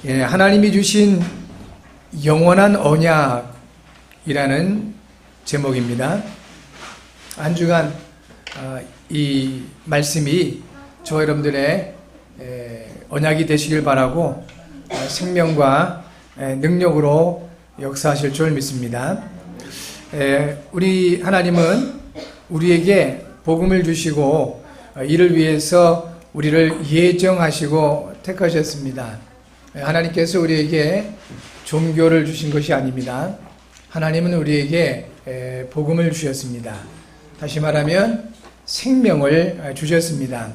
하나님이 주신 영원한 언약이라는 제목입니다. 한 주간 이 말씀이 저와 여러분들의 언약이 되시길 바라고 생명과 능력으로 역사하실 줄 믿습니다. 우리 하나님은 우리에게 복음을 주시고 이를 위해서 우리를 예정하시고 택하셨습니다. 하나님께서 우리에게 종교를 주신 것이 아닙니다. 하나님은 우리에게 복음을 주셨습니다. 다시 말하면 생명을 주셨습니다.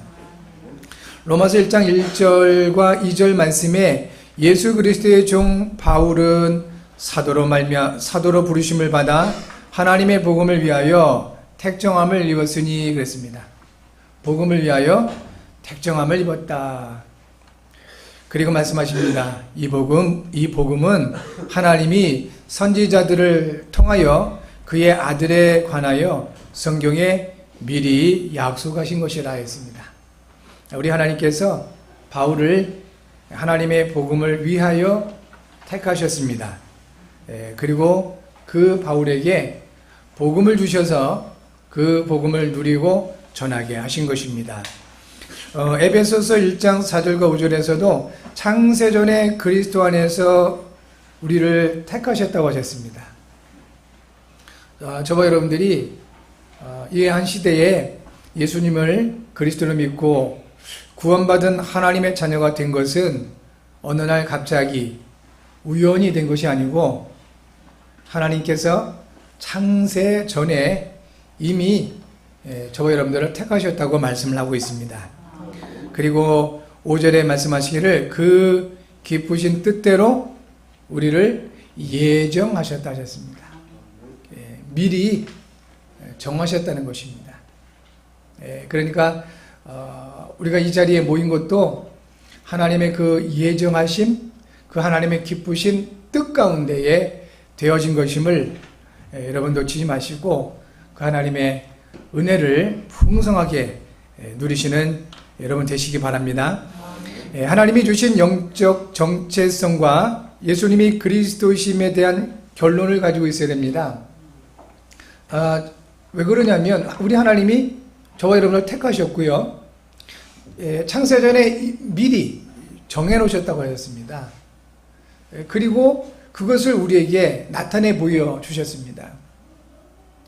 로마서 1장 1절과 2절 말씀에 예수 그리스도의 종 바울은 사도로 부르심을 받아 하나님의 복음을 위하여 택정함을 입었으니 그랬습니다. 복음을 위하여 택정함을 입었다. 그리고 말씀하십니다. 이 복음은 하나님이 선지자들을 통하여 그의 아들에 관하여 성경에 미리 약속하신 것이라 했습니다. 우리 하나님께서 바울을 하나님의 복음을 위하여 택하셨습니다. 그리고 그 바울에게 복음을 주셔서 그 복음을 누리고 전하게 하신 것입니다. 에베소서 1장 4절과 5절에서도 창세전에 그리스도 안에서 우리를 택하셨다고 하셨습니다. 저와 여러분들이 이 한 시대에 예수님을 그리스도로 믿고 구원받은 하나님의 자녀가 된 것은 어느 날 갑자기 우연이 된 것이 아니고 하나님께서 창세 전에 이미 저와 여러분들을 택하셨다고 말씀을 하고 있습니다. 그리고 5절에 말씀하시기를 그 기쁘신 뜻대로 우리를 예정하셨다 하셨습니다. 미리 정하셨다는 것입니다. 그러니까 우리가 이 자리에 모인 것도 하나님의 그 예정하심, 그 하나님의 기쁘신 뜻 가운데에 되어진 것임을 여러분 놓치지 마시고 그 하나님의 은혜를 풍성하게 누리시는 여러분 되시기 바랍니다. 하나님이 주신 영적 정체성과 예수님이 그리스도심에 대한 결론을 가지고 있어야 됩니다. 왜 그러냐면 우리 하나님이 저와 여러분을 택하셨고요. 창세전에 미리 정해놓으셨다고 하셨습니다. 그리고 그것을 우리에게 나타내 보여주셨습니다.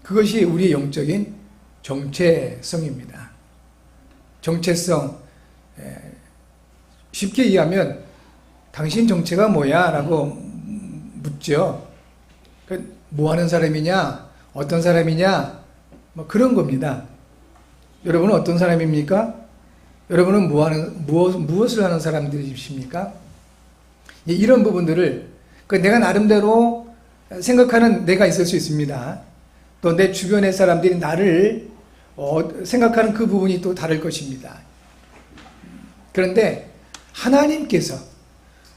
그것이 우리의 영적인 정체성입니다. 정체성, 쉽게 이해하면 당신 정체가 뭐야? 라고 묻죠. 뭐 하는 사람이냐? 어떤 사람이냐? 뭐 그런 겁니다. 여러분은 어떤 사람입니까? 여러분은 무엇을 하는 사람들이십니까? 이런 부분들을 내가 나름대로 생각하는 내가 있을 수 있습니다. 또 내 주변의 사람들이 나를 생각하는 그 부분이 또 다를 것입니다. 그런데 하나님께서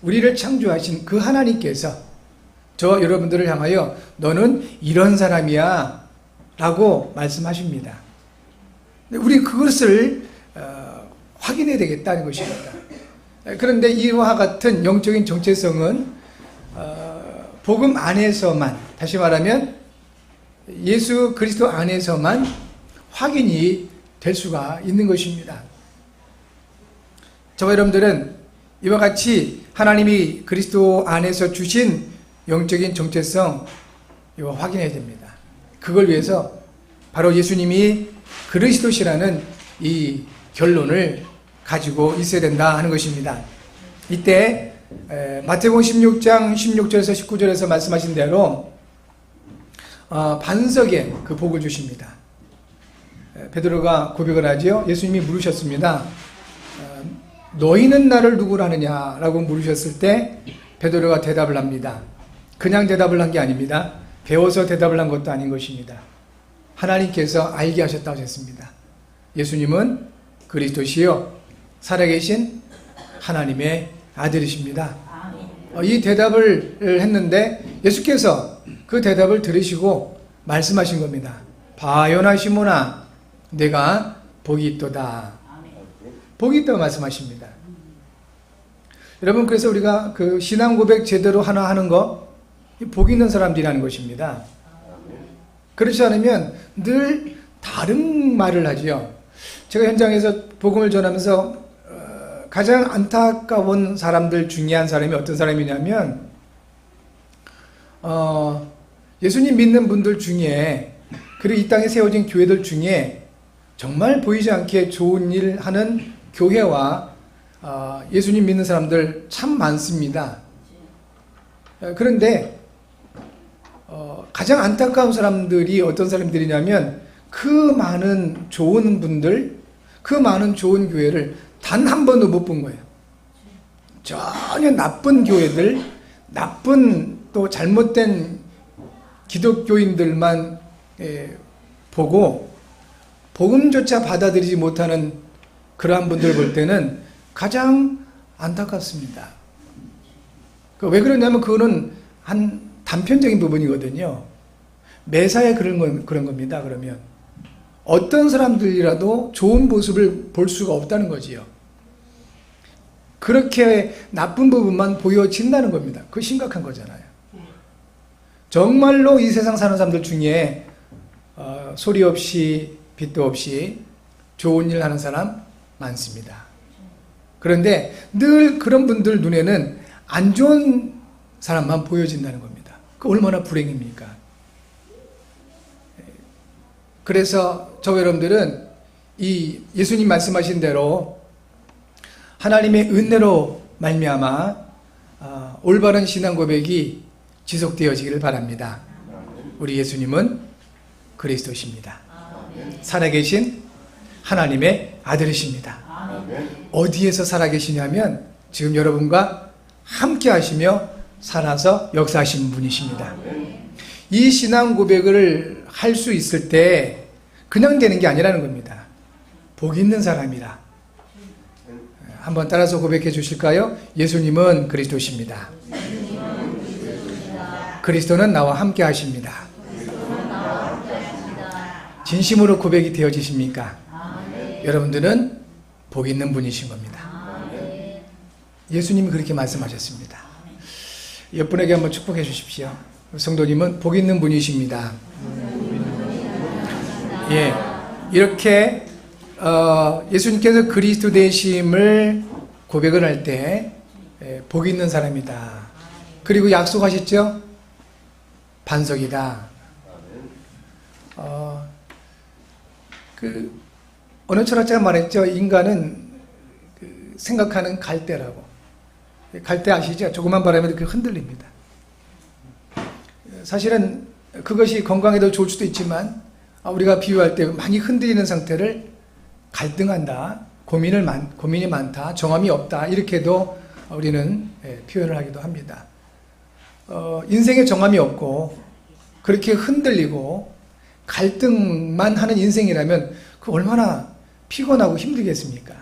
우리를 창조하신 그 하나님께서 저 여러분들을 향하여 너는 이런 사람이야 라고 말씀하십니다. 우리 그것을 확인해야 되겠다는 것입니다. 그런데 이와 같은 영적인 정체성은 복음 안에서만, 다시 말하면 예수 그리스도 안에서만 확인이 될 수가 있는 것입니다. 저와 여러분들은 이와 같이 하나님이 그리스도 안에서 주신 영적인 정체성 이거 확인해야 됩니다. 그걸 위해서 바로 예수님이 그리스도시라는 이 결론을 가지고 있어야 된다 하는 것입니다. 이때 마태복음 16장 16절에서 19절에서 말씀하신 대로 반석에 그 복을 주십니다. 베드로가 고백을 하지요. 예수님이 물으셨습니다. 너희는 나를 누구라 하느냐 라고 물으셨을 때 베드로가 대답을 합니다. 그냥 대답을 한 게 아닙니다. 배워서 대답을 한 것도 아닌 것입니다. 하나님께서 알게 하셨다고 하셨습니다. 예수님은 그리스도시요 살아계신 하나님의 아들이십니다. 이 대답을 했는데 예수께서 그 대답을 들으시고 말씀하신 겁니다. 바요나 시몬아 내가 복이 있도다. 복이 있다고 말씀하십니다. 여러분, 그래서 우리가 그 신앙 고백 제대로 하나 하는 거, 복 있는 사람들이라는 것입니다. 그렇지 않으면 늘 다른 말을 하지요. 제가 현장에서 복음을 전하면서 가장 안타까운 사람들 중에 한 사람이 어떤 사람이냐면, 예수님 믿는 분들 중에, 그리고 이 땅에 세워진 교회들 중에 정말 보이지 않게 좋은 일 하는 교회와 예수님 믿는 사람들 참 많습니다. 그런데 가장 안타까운 사람들이 어떤 사람들이냐면, 그 많은 좋은 분들, 그 많은 좋은 교회를 단 한 번도 못 본 거예요. 전혀 나쁜 교회들, 나쁜 또 잘못된 기독교인들만 보고 복음조차 받아들이지 못하는 그러한 분들을 볼 때는 가장 안타깝습니다. 왜 그러냐면 그거는 한 단편적인 부분이거든요. 매사에 그런 겁니다. 그러면 어떤 사람들이라도 좋은 모습을 볼 수가 없다는 거지요. 그렇게 나쁜 부분만 보여진다는 겁니다. 그거 심각한 거잖아요. 정말로 이 세상 사는 사람들 중에 소리 없이 빛도 없이 좋은 일 하는 사람 많습니다. 그런데 늘 그런 분들 눈에는 안 좋은 사람만 보여진다는 겁니다. 그 얼마나 불행입니까? 그래서 저 여러분들은 이 예수님 말씀하신 대로 하나님의 은혜로 말미암아 올바른 신앙 고백이 지속되어지기를 바랍니다. 우리 예수님은 그리스도십니다. 살아계신 하나님의 아들이십니다. 어디에서 살아계시냐면 지금 여러분과 함께 하시며 살아서 역사하시는 분이십니다. 이 신앙 고백을 할 수 있을 때 그냥 되는 게 아니라는 겁니다. 복 있는 사람이라. 한번 따라서 고백해 주실까요? 예수님은 그리스도십니다. 그리스도는 나와 함께 하십니다. 진심으로 고백이 되어지십니까? 여러분들은 복 있는 분이신 겁니다. 예수님이 그렇게 말씀하셨습니다. 옆분에게 한번 축복해 주십시오. 성도님은 복 있는 분이십니다. 예, 이렇게 예수님께서 그리스도 되심을 고백을 할 때 복 있는 사람이다. 그리고 약속하셨죠? 반석이다. 어느 철학자가 말했죠. 인간은 생각하는 갈대라고. 갈대 아시죠? 조금만 바람에도 그 흔들립니다. 사실은 그것이 건강에도 좋을 수도 있지만 우리가 비유할 때 많이 흔들리는 상태를 갈등한다, 고민이 많다, 정함이 없다 이렇게도 우리는 표현을 하기도 합니다. 인생에 정함이 없고 그렇게 흔들리고 갈등만 하는 인생이라면 그 얼마나 피곤하고 힘들겠습니까?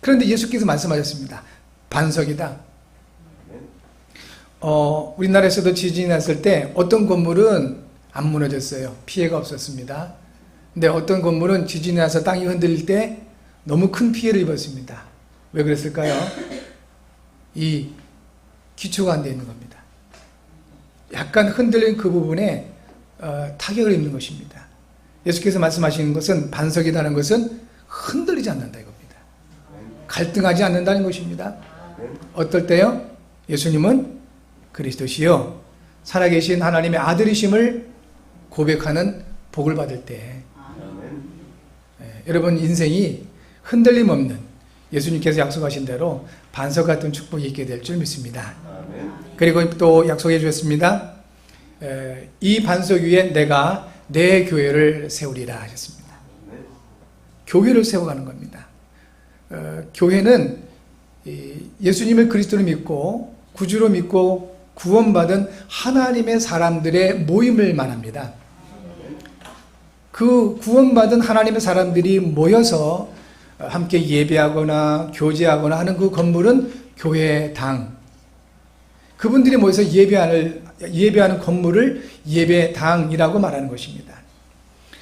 그런데 예수께서 말씀하셨습니다. 반석이다. 우리나라에서도 지진이 났을 때 어떤 건물은 안 무너졌어요. 피해가 없었습니다. 근데 어떤 건물은 지진이 나서 땅이 흔들릴 때 너무 큰 피해를 입었습니다. 왜 그랬을까요? 이 기초가 안 돼 있는 겁니다. 약간 흔들린 그 부분에 타격을 입는 것입니다. 예수께서 말씀하시는 것은 반석이라는 것은 흔들리지 않는다 이겁니다. 갈등하지 않는다는 것입니다. 어떨 때요? 예수님은 그리스도시요 살아계신 하나님의 아들이심을 고백하는 복을 받을 때 여러분 인생이 흔들림 없는 예수님께서 약속하신 대로 반석 같은 축복이 있게 될 줄 믿습니다. 그리고 또 약속해 주셨습니다. 이 반석 위에 내가 내 교회를 세우리라 하셨습니다. 교회를 세워가는 겁니다. 교회는 예수님을 그리스도로 믿고 구주로 믿고 구원받은 하나님의 사람들의 모임을 말합니다. 그 구원받은 하나님의 사람들이 모여서 함께 예배하거나 교제하거나 하는 그 건물은 교회당. 그분들이 모여서 예배하는 건물을 예배당이라고 말하는 것입니다.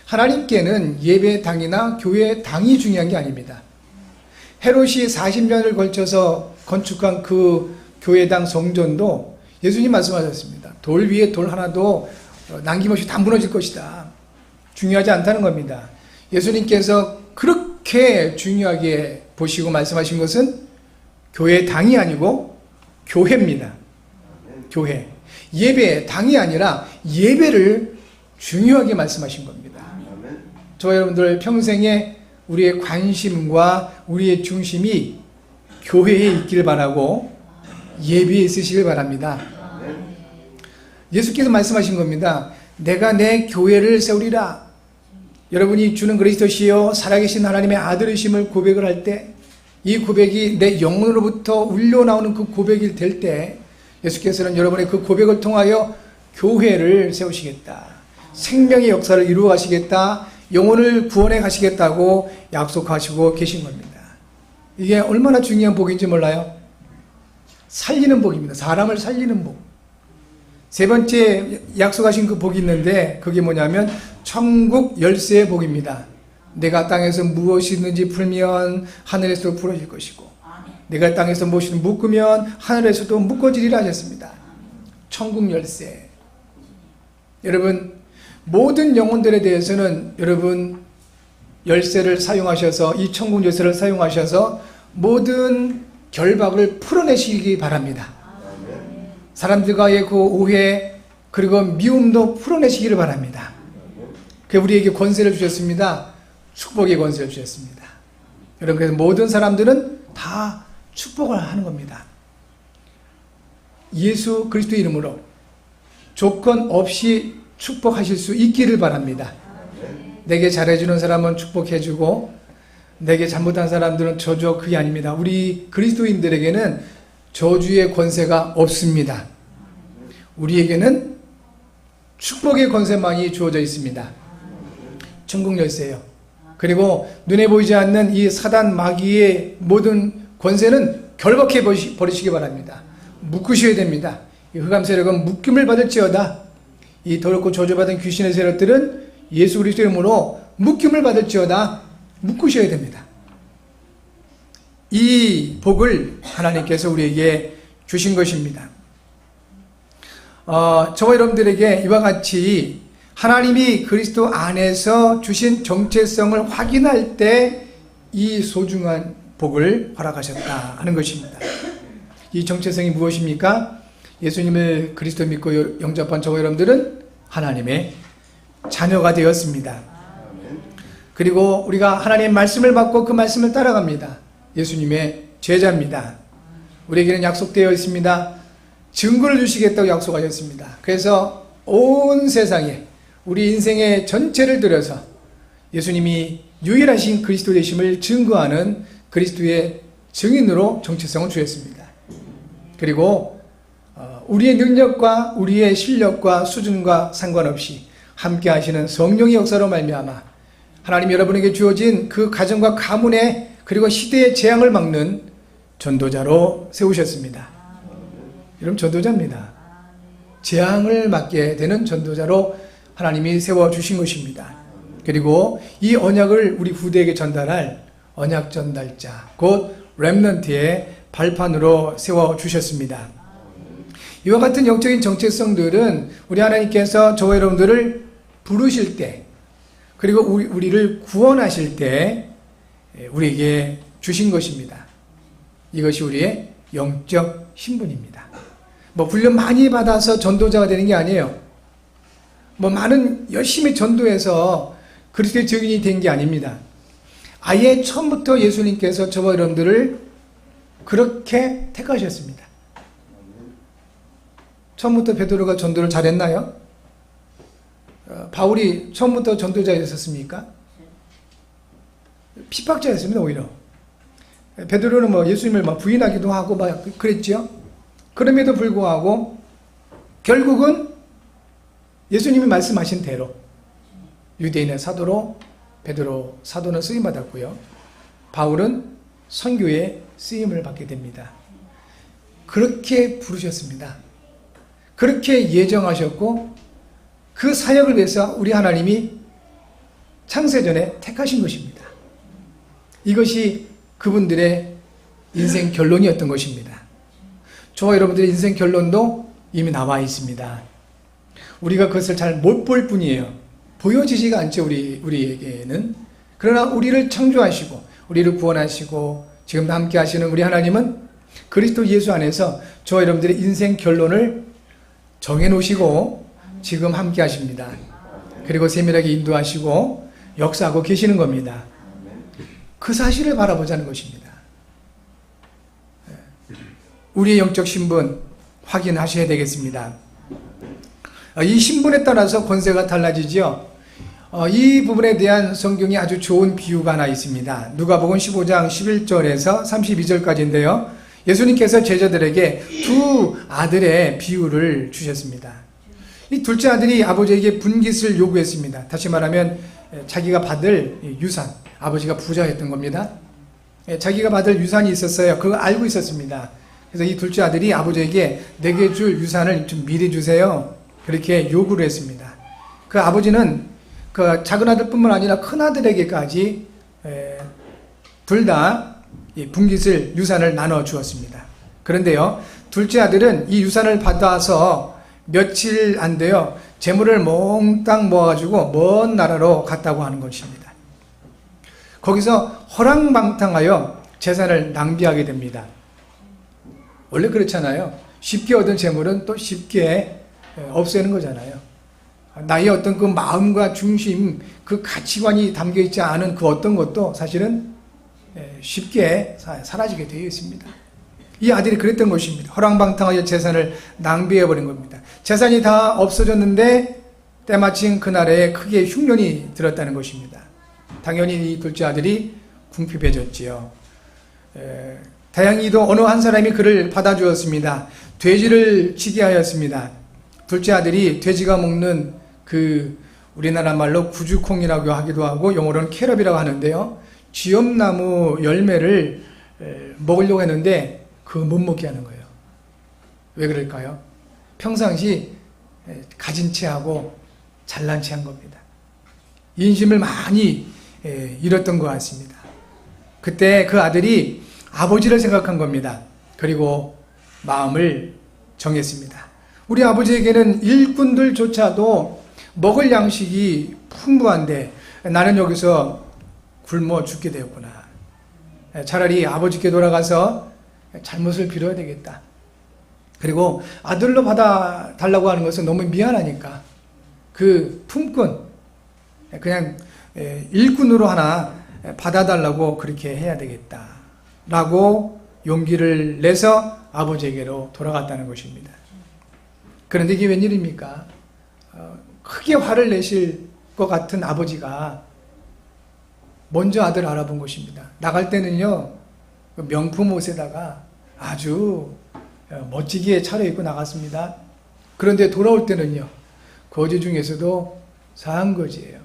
하나님께는 예배당이나 교회당이 중요한 게 아닙니다. 헤롯이 40년을 걸쳐서 건축한 그 교회당 성전도 예수님 말씀하셨습니다. 돌 위에 돌 하나도 남김없이 다 무너질 것이다. 중요하지 않다는 겁니다. 예수님께서 그렇게 중요하게 보시고 말씀하신 것은 교회당이 아니고 교회입니다. 교회. 예배, 당이 아니라 예배를 중요하게 말씀하신 겁니다. 저와 여러분들 평생에 우리의 관심과 우리의 중심이 교회에 있기를 바라고 예배에 있으시길 바랍니다. 예수께서 말씀하신 겁니다. 내가 내 교회를 세우리라. 여러분이 주는 그리스도시요 살아계신 하나님의 아들이심을 고백을 할 때, 이 고백이 내 영혼으로부터 울려나오는 그 고백이 될 때 예수께서는 여러분의 그 고백을 통하여 교회를 세우시겠다, 생명의 역사를 이루어 가시겠다, 영혼을 구원해 가시겠다고 약속하시고 계신 겁니다. 이게 얼마나 중요한 복인지 몰라요? 살리는 복입니다. 사람을 살리는 복. 세 번째 약속하신 그 복이 있는데 그게 뭐냐면 천국 열쇠의 복입니다. 내가 땅에서 무엇이든지 풀면 하늘에서 풀어질 것이고, 내가 땅에서 무엇이든 묶으면 하늘에서도 묶어지리라 하셨습니다. 천국 열쇠. 여러분, 모든 영혼들에 대해서는 여러분 열쇠를 사용하셔서, 이 천국 열쇠를 사용하셔서 모든 결박을 풀어내시기 바랍니다. 사람들과의 그 오해 그리고 미움도 풀어내시기를 바랍니다. 우리에게 권세를 주셨습니다. 축복의 권세를 주셨습니다. 여러분, 그래서 모든 사람들은 다 축복을 하는 겁니다. 예수 그리스도 이름으로 조건 없이 축복하실 수 있기를 바랍니다. 내게 잘해주는 사람은 축복해주고 내게 잘못한 사람들은 저주, 그게 아닙니다. 우리 그리스도인들에게는 저주의 권세가 없습니다. 우리에게는 축복의 권세만이 주어져 있습니다. 천국 열쇠예요. 그리고 눈에 보이지 않는 이 사단 마귀의 모든 권세는 결박해 버리시기 바랍니다. 묶으셔야 됩니다. 이 흑암 세력은 묶임을 받을지어다. 이 더럽고 저주받은 귀신의 세력들은 예수 그리스도 이름으로 묶임을 받을지어다. 묶으셔야 됩니다. 이 복을 하나님께서 우리에게 주신 것입니다. 저와 여러분들에게 이와 같이 하나님이 그리스도 안에서 주신 정체성을 확인할 때 이 소중한 복을 허락하셨다 하는 것입니다. 이 정체성이 무엇입니까? 예수님을 그리스도 믿고 영접한 저와 여러분들은 하나님의 자녀가 되었습니다. 그리고 우리가 하나님의 말씀을 받고 그 말씀을 따라갑니다. 예수님의 제자입니다. 우리에게는 약속되어 있습니다. 증거를 주시겠다고 약속하셨습니다. 그래서 온 세상에 우리 인생의 전체를 들여서 예수님이 유일하신 그리스도 되심을 증거하는 그리스도의 증인으로 정체성을 주셨습니다. 그리고 우리의 능력과 우리의 실력과 수준과 상관없이 함께 하시는 성령의 역사로 말미암아 하나님 여러분에게 주어진 그 가정과 가문의 그리고 시대의 재앙을 막는 전도자로 세우셨습니다. 여러분, 전도자입니다. 재앙을 막게 되는 전도자로 하나님이 세워주신 것입니다. 그리고 이 언약을 우리 후대에게 전달할 언약 전달자, 곧 렘넌트의 발판으로 세워주셨습니다. 이와 같은 영적인 정체성들은 우리 하나님께서 저와 여러분들을 부르실 때, 그리고 우리를 구원하실 때 우리에게 주신 것입니다. 이것이 우리의 영적 신분입니다. 훈련 많이 받아서 전도자가 되는 게 아니에요. 많은 열심히 전도해서 그리스도의 증인이 된 게 아닙니다. 아예 처음부터 예수님께서 저와 여러분들을 그렇게 택하셨습니다. 처음부터 베드로가 전도를 잘했나요? 바울이 처음부터 전도자였었습니까? 핍박자였습니다, 오히려. 베드로는 예수님을 부인하기도 하고 그랬죠. 그럼에도 불구하고 결국은 예수님이 말씀하신 대로 유대인의 사도로 베드로 사도는 쓰임받았고요. 바울은 선교에 쓰임을 받게 됩니다. 그렇게 부르셨습니다. 그렇게 예정하셨고 그 사역을 위해서 우리 하나님이 창세전에 택하신 것입니다. 이것이 그분들의 인생 결론이었던 것입니다. 저와 여러분들의 인생 결론도 이미 나와 있습니다. 우리가 그것을 잘 못 볼 뿐이에요. 보여지지가 않죠, 우리에게는. 그러나 우리를 창조하시고 우리를 구원하시고 지금도 함께 하시는 우리 하나님은 그리스도 예수 안에서 저와 여러분들의 인생 결론을 정해놓으시고 지금 함께 하십니다. 그리고 세밀하게 인도하시고 역사하고 계시는 겁니다. 그 사실을 바라보자는 것입니다. 우리의 영적 신분 확인하셔야 되겠습니다. 이 신분에 따라서 권세가 달라지죠. 이 부분에 대한 성경이 아주 좋은 비유가 하나 있습니다. 누가복음 15장 11절에서 32절까지인데요. 예수님께서 제자들에게 두 아들의 비유를 주셨습니다. 이 둘째 아들이 아버지에게 분깃을 요구했습니다. 다시 말하면 자기가 받을 유산, 아버지가 부자였던 겁니다. 자기가 받을 유산이 있었어요. 그걸 알고 있었습니다. 그래서 이 둘째 아들이 아버지에게 내게 줄 유산을 좀 미리 주세요. 그렇게 요구를 했습니다. 그 아버지는 그 작은 아들뿐만 아니라 큰 아들에게까지 둘 다 분깃을 유산을 나눠 주었습니다. 그런데요, 둘째 아들은 이 유산을 받아서 며칠 안 돼요. 재물을 몽땅 모아가지고 먼 나라로 갔다고 하는 것입니다. 거기서 허랑방탕하여 재산을 낭비하게 됩니다. 원래 그렇잖아요. 쉽게 얻은 재물은 또 쉽게 없애는 거잖아요. 나의 어떤 그 마음과 중심, 그 가치관이 담겨 있지 않은 그 어떤 것도 사실은 쉽게 사라지게 되어 있습니다. 이 아들이 그랬던 것입니다. 허랑방탕하여 재산을 낭비해버린 겁니다. 재산이 다 없어졌는데 때마침 그날에 크게 흉년이 들었다는 것입니다. 당연히 이 둘째 아들이 궁핍해졌지요. 다행히도 어느 한 사람이 그를 받아주었습니다. 돼지를 치게 하였습니다. 둘째 아들이 돼지가 먹는 그 우리나라 말로 구주콩이라고 하기도 하고 영어로는 캐럽이라고 하는데요. 쥐엄나무 열매를 먹으려고 했는데 그거 못 먹게 하는 거예요. 왜 그럴까요? 평상시 가진 체하고 잘난 체한 겁니다. 인심을 많이 잃었던 것 같습니다. 그때 그 아들이 아버지를 생각한 겁니다. 그리고 마음을 정했습니다. 우리 아버지에게는 일꾼들조차도 먹을 양식이 풍부한데 나는 여기서 굶어 죽게 되었구나. 차라리 아버지께 돌아가서 잘못을 빌어야 되겠다. 그리고 아들로 받아달라고 하는 것은 너무 미안하니까 그 품꾼, 그냥 일꾼으로 하나 받아달라고 그렇게 해야 되겠다. 라고 용기를 내서 아버지에게로 돌아갔다는 것입니다. 그런데 이게 웬일입니까? 크게 화를 내실 것 같은 아버지가 먼저 아들 알아본 것입니다. 나갈 때는요, 명품 옷에다가 아주 멋지게 차려입고 나갔습니다. 그런데 돌아올 때는요, 거지 중에서도 사한 거지예요.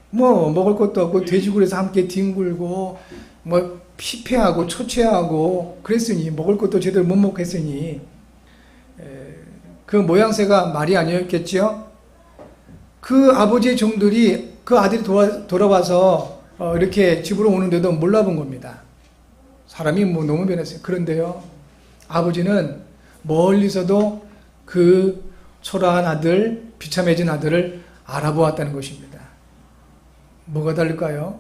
뭐 먹을 것도 없고 돼지굴에서 함께 뒹굴고 뭐 피폐하고 초췌하고 그랬으니, 먹을 것도 제대로 못 먹겠으니 그 모양새가 말이 아니었겠죠. 그 아버지의 종들이 그 아들이 돌아와서 이렇게 집으로 오는데도 몰라본 겁니다. 사람이 뭐 너무 변했어요. 그런데요, 아버지는 멀리서도 그 초라한 아들, 비참해진 아들을 알아보았다는 것입니다. 뭐가 다를까요?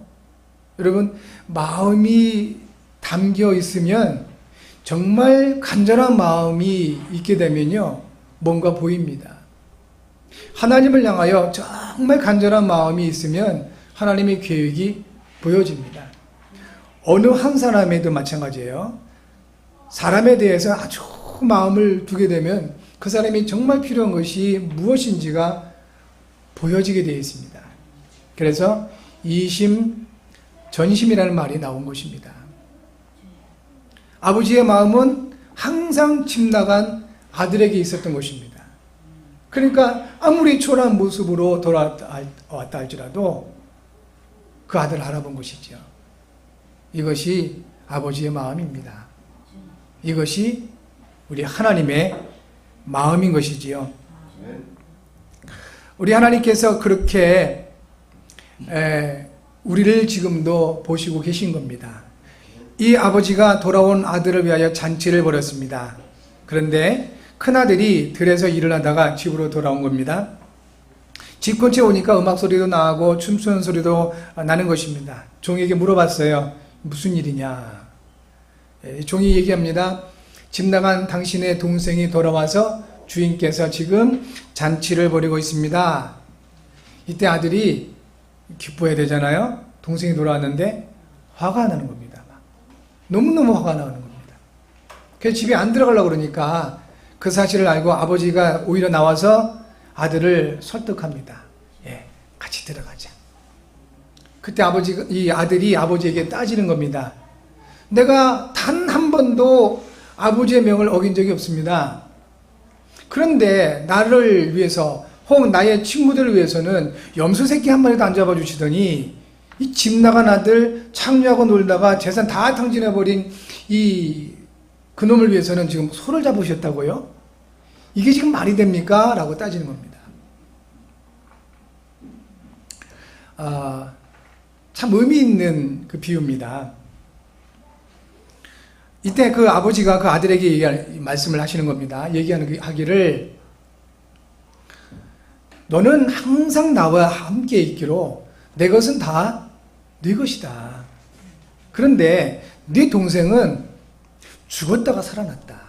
여러분, 마음이 담겨 있으면, 정말 간절한 마음이 있게 되면요, 뭔가 보입니다. 하나님을 향하여 정말 간절한 마음이 있으면 하나님의 계획이 보여집니다. 어느 한 사람에도 마찬가지예요. 사람에 대해서 아주 마음을 두게 되면 그 사람이 정말 필요한 것이 무엇인지가 보여지게 되어 있습니다. 그래서 이심, 전심이라는 말이 나온 것입니다. 아버지의 마음은 항상 집 나간 아들에게 있었던 것입니다. 그러니까 아무리 초라한 모습으로 돌아왔다 할지라도 그 아들을 알아본 것이죠. 이것이 아버지의 마음입니다. 이것이 우리 하나님의 마음인 것이지요. 우리 하나님께서 그렇게 우리를 지금도 보시고 계신 겁니다. 이 아버지가 돌아온 아들을 위하여 잔치를 벌였습니다. 그런데 큰아들이 들에서 일을 하다가 집으로 돌아온 겁니다. 집 근처에 오니까 음악 소리도 나고 춤추는 소리도 나는 것입니다. 종에게 물어봤어요. 무슨 일이냐? 종이 얘기합니다. 집 나간 당신의 동생이 돌아와서 주인께서 지금 잔치를 벌이고 있습니다. 이때 아들이 기뻐해야 되잖아요. 동생이 돌아왔는데 화가 나는 겁니다. 너무너무 화가 나는 겁니다. 그래서 집에 안 들어가려고 그러니까 그 사실을 알고 아버지가 오히려 나와서 아들을 설득합니다. 같이 들어가자. 그때 이 아들이 아버지에게 따지는 겁니다. 내가 단 한 번도 아버지의 명을 어긴 적이 없습니다. 그런데 나를 위해서 혹 나의 친구들을 위해서는 염소 새끼 한 마리도 안 잡아주시더니 이 집 나간 아들 창류하고 놀다가 재산 다 탕진해버린 그놈을 위해서는 지금 소를 잡으셨다고요? 이게 지금 말이 됩니까? 라고 따지는 겁니다. 참 의미 있는 그 비유입니다. 이때 그 아버지가 그 아들에게 말씀을 하시는 겁니다. 하기를 너는 항상 나와 함께 있기로 내 것은 다 네 것이다. 그런데 네 동생은 죽었다가 살아났다.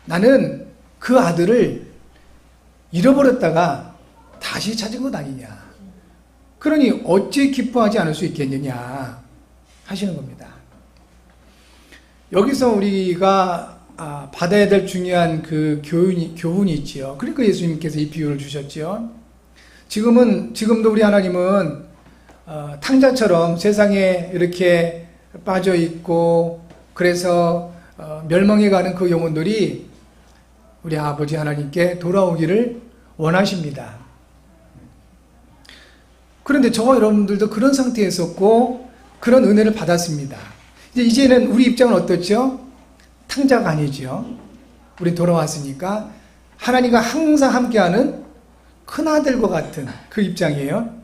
나는 그 아들을 잃어버렸다가 다시 찾은 것 아니냐. 그러니 어찌 기뻐하지 않을 수 있겠느냐 하시는 겁니다. 여기서 우리가 받아야 될 중요한 그 교훈이 있지요. 그러니까 예수님께서 이 비유를 주셨지요. 지금도 우리 하나님은 탕자처럼 세상에 이렇게 빠져 있고 그래서 멸망해 가는 그 영혼들이 우리 아버지 하나님께 돌아오기를 원하십니다. 그런데 저와 여러분들도 그런 상태에 있었고 그런 은혜를 받았습니다. 이제는 우리 입장은 어떻죠? 탕자가 아니죠. 우리 돌아왔으니까 하나님과 항상 함께하는 큰아들과 같은 그 입장이에요.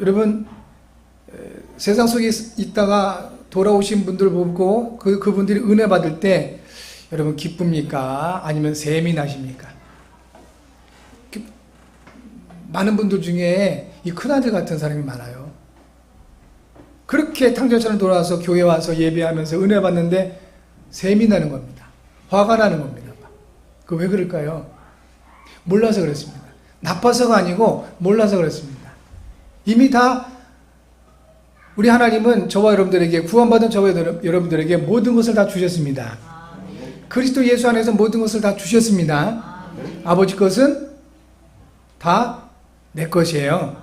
여러분 세상 속에 있다가 돌아오신 분들 보고 그분들이 은혜 받을 때 여러분 기쁩니까? 아니면 셈이 나십니까? 많은 분들 중에 이 큰아들 같은 사람이 많아요. 그렇게 탕자처럼 돌아와서 교회 와서 예배하면서 은혜 받는데 셈이 나는 겁니다. 화가 나는 겁니다. 그 왜 그럴까요? 몰라서 그렇습니다. 나빠서가 아니고 몰라서 그렇습니다. 이미 다 우리 하나님은 저와 여러분들에게 구원받은 저와 여러분들에게 모든 것을 다 주셨습니다. 그리스도 예수 안에서 모든 것을 다 주셨습니다. 아버지 것은 다 내 것이에요.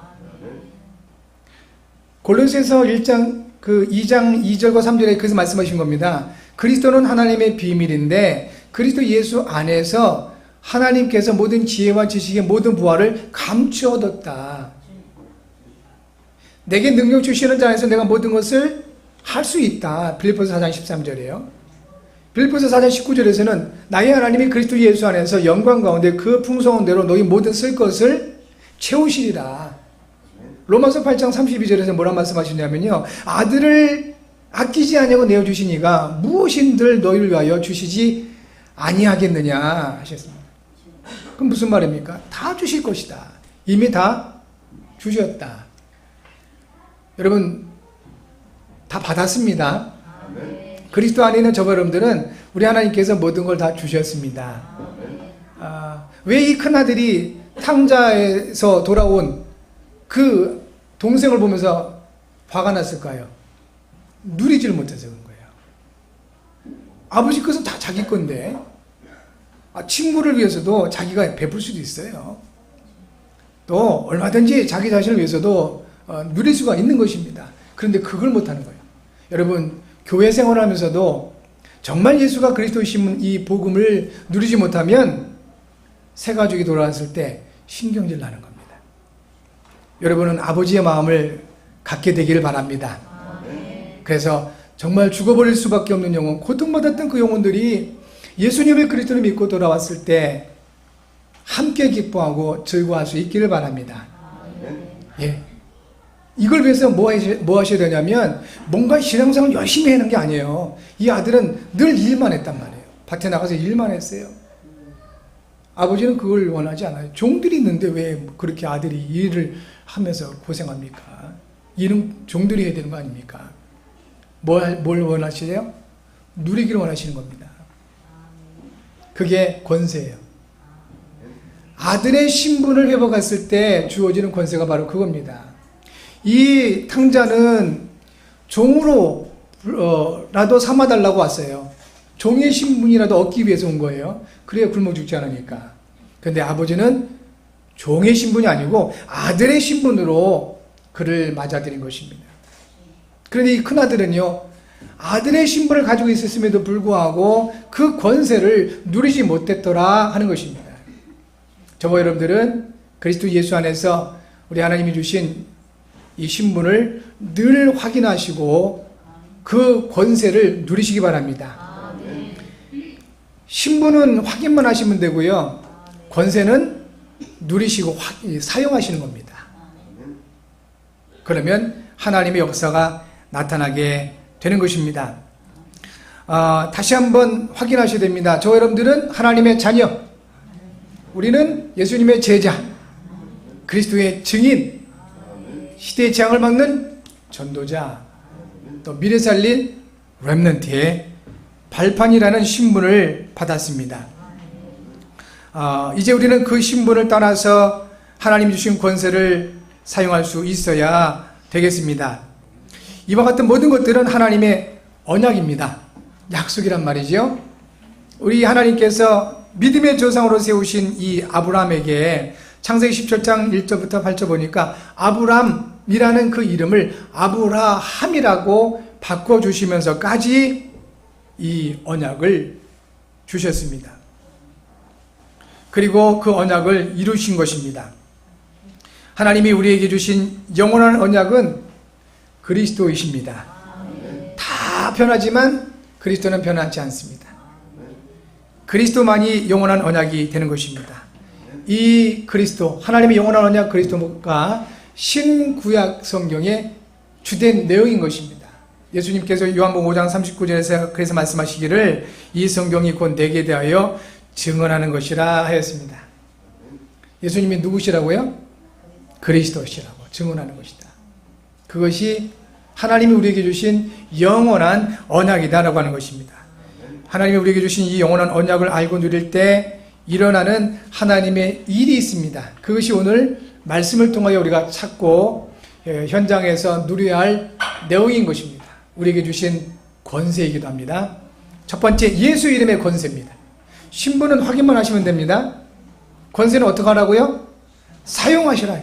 골로새서 2장 2절과 3절에 그래서 말씀하신 겁니다. 그리스도는 하나님의 비밀인데 그리스도 예수 안에서 하나님께서 모든 지혜와 지식의 모든 부활을 감추어 뒀다. 내게 능력 주시는 자 안에서 내가 모든 것을 할 수 있다. 빌립보서 4장 13절이에요. 빌립보서 4장 19절에서는 나의 하나님이 그리스도 예수 안에서 영광 가운데 그 풍성한 대로 너희 모든 쓸 것을 채우시리라. 로마서 8장 32절에서 뭐라 말씀하시냐면요. 아들을 아끼지 아니하고 내어주시니가 무엇인들 너희를 위하여 주시지 아니하겠느냐 하셨습니다. 그럼 무슨 말입니까? 다 주실 것이다. 이미 다 주셨다. 여러분 다 받았습니다. 그리스도 안에 있는 저와 여러분들은 우리 하나님께서 모든 걸 다 주셨습니다. 왜 이 큰아들이 탕자에서 돌아온 그 동생을 보면서 화가 났을까요? 누리지를 못해서 그런 거예요. 아버지 것은 다 자기 건데 친구를 위해서도 자기가 베풀 수도 있어요. 또 얼마든지 자기 자신을 위해서도 누릴 수가 있는 것입니다. 그런데 그걸 못하는 거예요. 여러분 교회 생활을 하면서도 정말 예수가 그리스도이신 이 복음을 누리지 못하면 새 가족이 돌아왔을 때 신경질 나는 겁니다. 여러분은 아버지의 마음을 갖게 되기를 바랍니다. 그래서 정말 죽어버릴 수밖에 없는 영혼, 고통받았던 그 영혼들이 예수님의 그리스도를 믿고 돌아왔을 때 함께 기뻐하고 즐거워할 수 있기를 바랍니다. 예. 이걸 위해서 뭐 하셔야 되냐면 뭔가 신앙생활을 열심히 하는 게 아니에요. 이 아들은 늘 일만 했단 말이에요. 밭에 나가서 일만 했어요. 아버지는 그걸 원하지 않아요. 종들이 있는데 왜 그렇게 아들이 일을 하면서 고생합니까? 일은 종들이 해야 되는 거 아닙니까? 뭘 원하시세요? 누리기를 원하시는 겁니다. 그게 권세예요. 아들의 신분을 회복했을 때 주어지는 권세가 바로 그겁니다. 이 탕자는 종으로 라도 삼아달라고 왔어요. 종의 신분이라도 얻기 위해서 온 거예요. 그래야 굶어 죽지 않으니까. 그런데 아버지는 종의 신분이 아니고 아들의 신분으로 그를 맞아들인 것입니다. 그런데 이 큰아들은요, 아들의 신분을 가지고 있었음에도 불구하고 그 권세를 누리지 못했더라 하는 것입니다. 저와 여러분들은 그리스도 예수 안에서 우리 하나님이 주신 이 신분을 늘 확인하시고 그 권세를 누리시기 바랍니다. 신분은 확인만 하시면 되고요. 권세는 누리시고 사용하시는 겁니다. 그러면 하나님의 역사가 나타나게 되는 것입니다. 다시 한번 확인하셔야 됩니다. 저 여러분들은 하나님의 자녀, 우리는 예수님의 제자, 그리스도의 증인, 시대의 재앙을 막는 전도자, 또 미래 살릴 렘넌트의 발판이라는 신분을 받았습니다. 이제 우리는 그 신분을 따라서 하나님 주신 권세를 사용할 수 있어야 되겠습니다. 이와 같은 모든 것들은 하나님의 언약입니다. 약속이란 말이죠. 우리 하나님께서 믿음의 조상으로 세우신 이 아브라함에게 창세기 17장 1절부터 8절 보니까 아브람이라는 그 이름을 아브라함이라고 바꿔주시면서까지 이 언약을 주셨습니다. 그리고 그 언약을 이루신 것입니다. 하나님이 우리에게 주신 영원한 언약은 그리스도이십니다. 다 변하지만 그리스도는 변하지 않습니다. 그리스도만이 영원한 언약이 되는 것입니다. 이 그리스도, 하나님의 영원한 언약 그리스도가 신구약 성경의 주된 내용인 것입니다. 예수님께서 요한복음 5장 39절에서 그래서 말씀하시기를 이 성경이 곧 내게 대하여 증언하는 것이라 하였습니다. 예수님이 누구시라고요? 그리스도시라고 증언하는 것이다. 그것이 하나님이 우리에게 주신 영원한 언약이다라고 하는 것입니다. 하나님이 우리에게 주신 이 영원한 언약을 알고 누릴 때 일어나는 하나님의 일이 있습니다. 그것이 오늘 말씀을 통하여 우리가 찾고 현장에서 누려야 할 내용인 것입니다. 우리에게 주신 권세이기도 합니다. 첫 번째, 예수 이름의 권세입니다. 신분은 확인만 하시면 됩니다. 권세는 어떻게 하라고요? 사용하시라.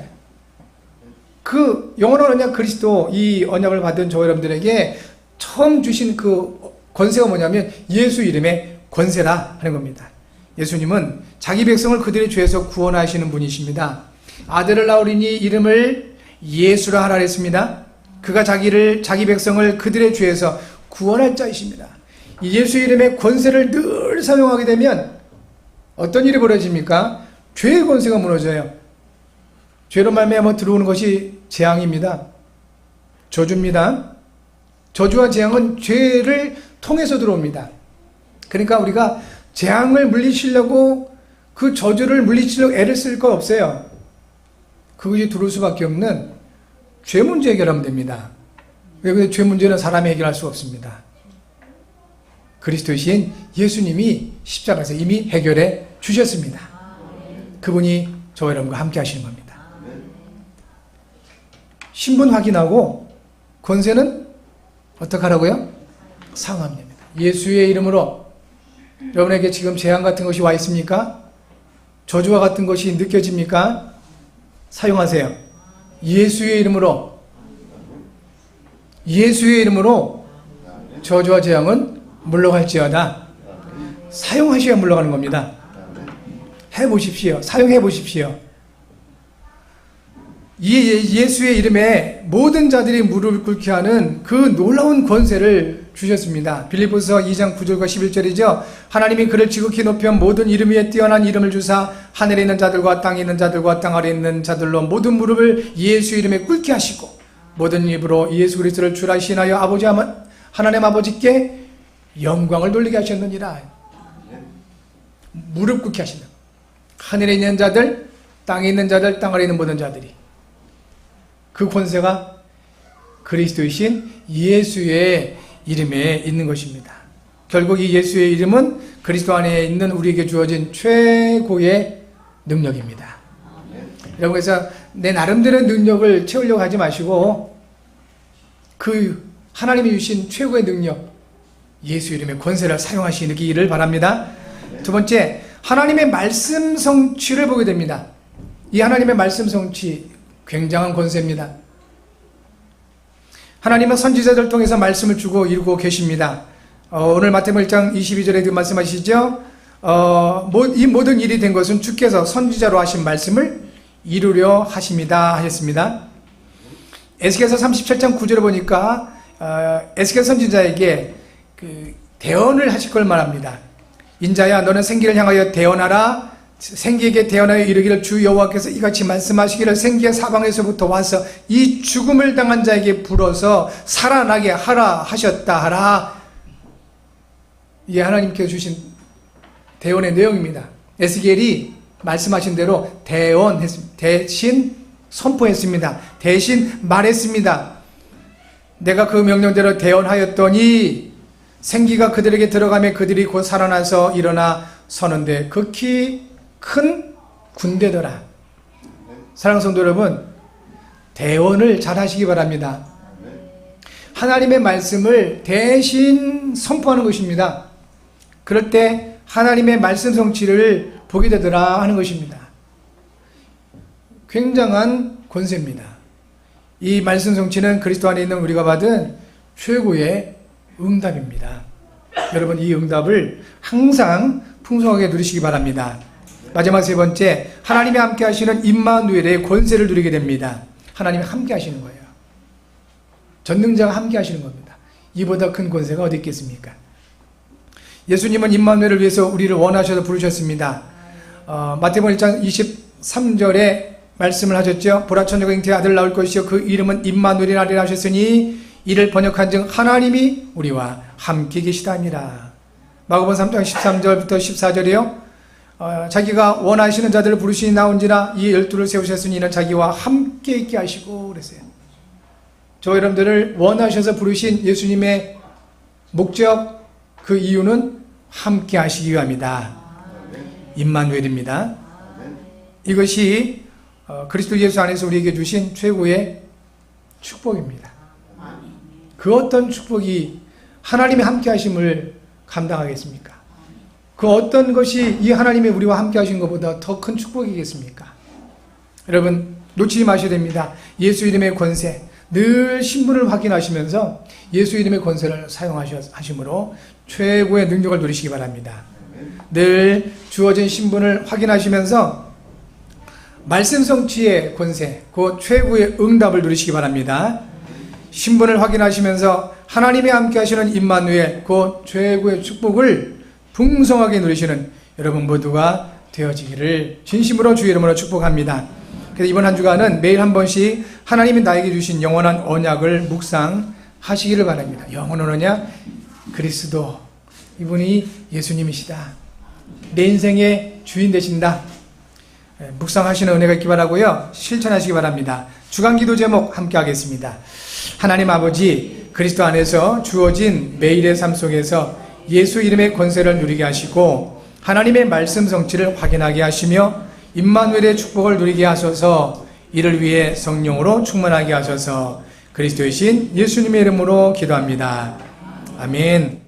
그 영원한 언약 그리스도, 이 언약을 받은 저 여러분들에게 처음 주신 그 권세가 뭐냐면 예수 이름의 권세라 하는 겁니다. 예수님은 자기 백성을 그들의 죄에서 구원하시는 분이십니다. 아들을 낳으리니 이름을 예수라 하라 했습니다. 그가 자기 백성을 그들의 죄에서 구원할 자이십니다. 이 예수 이름의 권세를 늘 사용하게 되면 어떤 일이 벌어집니까? 죄의 권세가 무너져요. 죄로 말미암아 들어오는 것이 재앙입니다. 저주입니다. 저주와 재앙은 죄를 통해서 들어옵니다. 그러니까 우리가 재앙을 물리치려고 그 저주를 물리치려고 애를 쓸 거 없어요. 그것이 들어올 수밖에 없는 죄 문제 해결하면 됩니다. 왜? 죄 문제는 사람이 해결할 수 없습니다. 그리스도이신 예수님이 십자가에서 이미 해결해 주셨습니다. 그분이 저와 여러분과 함께 하시는 겁니다. 신분 확인하고 권세는 어떻게 하라고요? 사용하면 됩니다. 예수의 이름으로 여러분에게 지금 재앙 같은 것이 와 있습니까? 저주와 같은 것이 느껴집니까? 사용하세요. 예수의 이름으로, 예수의 이름으로 저주와 재앙은 물러갈지어다. 사용하셔야 물러가는 겁니다. 해보십시오. 사용해 보십시오. 이 예수의 이름에 모든 자들이 무릎을 꿇게 하는 그 놀라운 권세를 주셨습니다. 빌립보서 2장 9절과 11절이죠. 하나님이 그를 지극히 높여 모든 이름 위에 뛰어난 이름을 주사 하늘에 있는 자들과 땅에 있는 자들과 땅 아래에 있는 자들로 모든 무릎을 예수 이름에 꿇게 하시고 모든 입으로 예수 그리스도를 주라 시인하여 하나님 아버지께 영광을 돌리게 하셨느니라. 무릎 꿇게 하신다. 하늘에 있는 자들, 땅에 있는 자들, 땅 아래 있는 모든 자들이 그 권세가 그리스도이신 예수의 이름에 있는 것입니다. 결국 이 예수의 이름은 그리스도 안에 있는 우리에게 주어진 최고의 능력입니다. 여러분, 그래서 내 나름대로 능력을 채우려고 하지 마시고 그 하나님이 주신 최고의 능력, 예수 이름의 권세를 사용하시기를 바랍니다. 두 번째, 하나님의 말씀 성취를 보게 됩니다. 이 하나님의 말씀 성취, 굉장한 권세입니다. 하나님은 선지자들 통해서 말씀을 주고 이루고 계십니다. 오늘 마태복음 1장 22절에 말씀하시죠. 이 모든 일이 된 것은 주께서 선지자로 하신 말씀을 이루려 하십니다 하셨습니다. 에스겔서 37장 9절에 보니까 에스겔 선지자에게 그 대언을 하실 걸 말합니다. 인자야, 너는 생기를 향하여 대언하라. 생기에게 대언하여 이르기를 주 여호와께서 이같이 말씀하시기를 생기가 사방에서부터 와서 이 죽음을 당한 자에게 불어서 살아나게 하라 하셨다 하라. 이게 하나님께서 주신 대언의 내용입니다. 에스겔이 말씀하신 대로 대언했습니다. 대신 선포했습니다. 대신 말했습니다. 내가 그 명령대로 대언하였더니 생기가 그들에게 들어가며 그들이 곧 살아나서 일어나 서는데 극히 큰 군대더라. 사랑하는 성도 여러분, 대언을 잘 하시기 바랍니다. 하나님의 말씀을 대신 선포하는 것입니다. 그럴 때 하나님의 말씀 성취를 보게 되더라 하는 것입니다. 굉장한 권세입니다. 이 말씀 성취는 그리스도 안에 있는 우리가 받은 최고의 응답입니다. 여러분, 이 응답을 항상 풍성하게 누리시기 바랍니다. 마지막 세 번째, 하나님이 함께 하시는 임마누엘의 권세를 누리게 됩니다. 하나님이 함께 하시는 거예요. 전능자가 함께 하시는 겁니다. 이보다 큰 권세가 어디 있겠습니까? 예수님은 임마누엘을 위해서 우리를 원하셔서 부르셨습니다. 마태복음 1장 23절에 말씀을 하셨죠. 보라, 처녀가 잉태의 아들 낳을 것이요 그 이름은 임마누엘이라 하셨으니 이를 번역한즉 하나님이 우리와 함께 계시다니라. 마가복음 3장 13절부터 14절이요. 자기가 원하시는 자들을 부르시니 나온지라 이 12를 세우셨으니 이는 자기와 함께 있게 하시고 그랬어요. 저 여러분들을 원하셔서 부르신 예수님의 목적, 그 이유는 함께 하시기 위함이다. 임마누엘입니다. 이것이 그리스도 예수 안에서 우리에게 주신 최고의 축복입니다. 그 어떤 축복이 하나님의 함께 하심을 감당하겠습니까? 그 어떤 것이 이 하나님의 우리와 함께 하신 것보다 더 큰 축복이겠습니까? 여러분, 놓치지 마셔야 됩니다. 예수 이름의 권세, 늘 신분을 확인하시면서 예수 이름의 권세를 사용하심으로 최고의 능력을 누리시기 바랍니다. 늘 주어진 신분을 확인하시면서 말씀 성취의 권세, 그 최고의 응답을 누리시기 바랍니다. 신분을 확인하시면서 하나님이 함께 하시는 임마누엘, 그 최고의 축복을 풍성하게 누리시는 여러분 모두가 되어지기를 진심으로 주의 이름으로 축복합니다. 그래서 이번 한 주간은 매일 한 번씩 하나님이 나에게 주신 영원한 언약을 묵상하시기를 바랍니다. 영원한 언약, 그리스도, 이분이 예수님이시다. 내 인생의 주인 되신다. 묵상하시는 은혜가 있기 바라고요. 실천하시기 바랍니다. 주간 기도 제목 함께 하겠습니다. 하나님 아버지, 그리스도 안에서 주어진 매일의 삶 속에서 예수 이름의 권세를 누리게 하시고 하나님의 말씀 성취를 확인하게 하시며 임마누엘의 축복을 누리게 하소서. 이를 위해 성령으로 충만하게 하셔서 그리스도이신 예수님의 이름으로 기도합니다. 아멘.